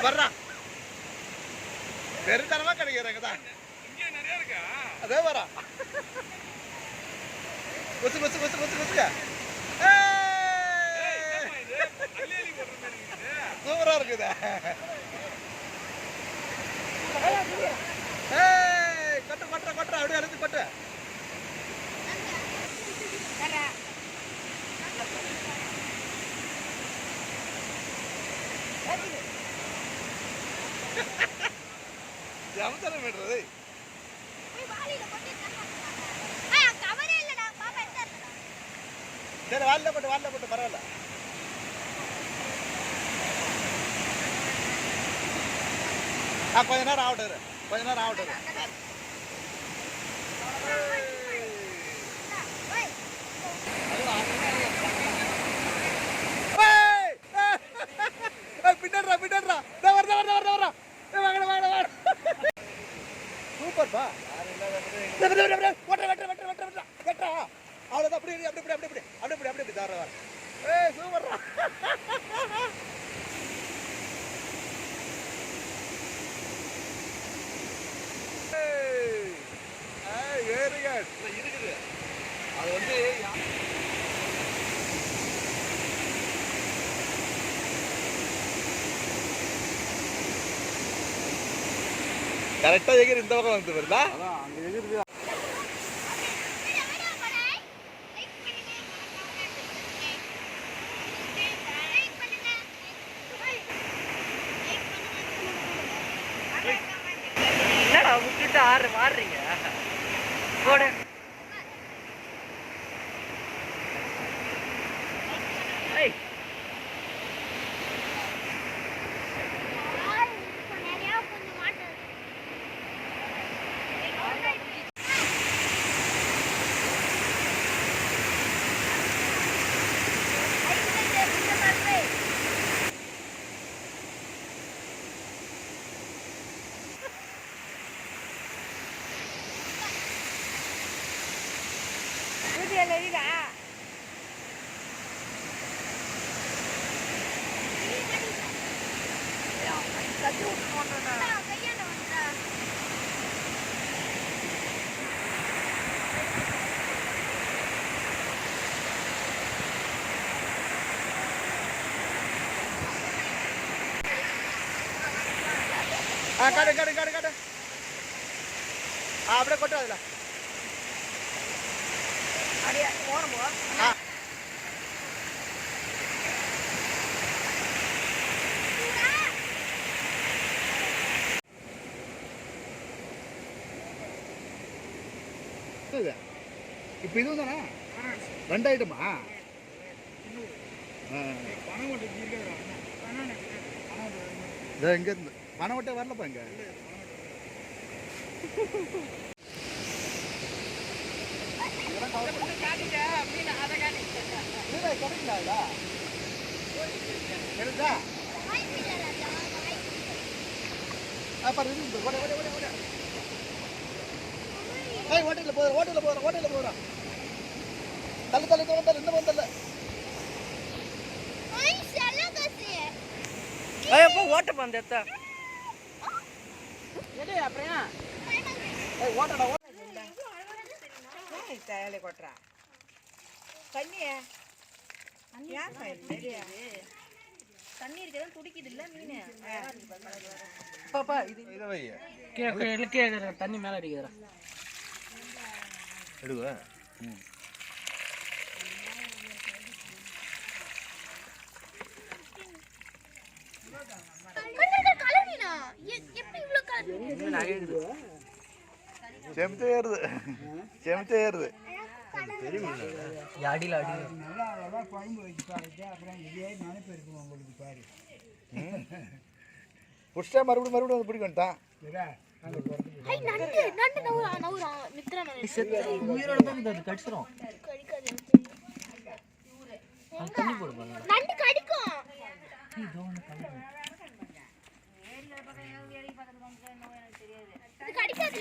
வர்றா வெறுத்தனமா கிடைக்கிறாங்க தான் இங்கே நிறைய இருக்கா அதே வரா கொசு கொசு கொசு கொசு கொசுங்க சூப்பரா இருக்குதா கொட்டு கொட்டுற கொட்டுற அப்படியே அழுத்து கொட்டு ஜமத்தன மீட்டர் சரி வால்ல போட்டு பரவாயில்ல கொஞ்ச நேரம் ஆகட்டும் பின்னடுறா சூப்பர்ப்பா வெட்டா அவ்வளோதான் அப்படி தார வர சூப்பர்ரா வெரி குட் இருக்குது அது வந்து கரெக்டா எகிரி இந்த பக்கம் வந்து வருதா அங்க எகிருது என்னடா விட்டுட்டு ஆடுறீங்க போடு காடு அப்படியே கொட்டு அதுல இப்ப இது தானே 2 ஐட்டமா இங்க இருந்து பணம் விட்டே வரலப்பா இங்க ஹோட்டல்ல போறோம் தள்ளு இந்த வந்தல்ல ஓட்ட பந்தேத்த அப்புறம் ஓட்டடா தயாளி கொட்டுறா தண்ணிய தண்ணி இருக்கதான் துடிக்குது இல்ல மீன் பாப்பா இது தண்ணி மேல அடிக்குதுடா எடுவா செமத்தே ஏறுது அடியில் புஷ்டா மறுபடியும் வந்து பிடிக்கட்டான் உயிரோட தான் இது கடிச்சிரும் தண்ணி போடுவாங்க கடிக்காது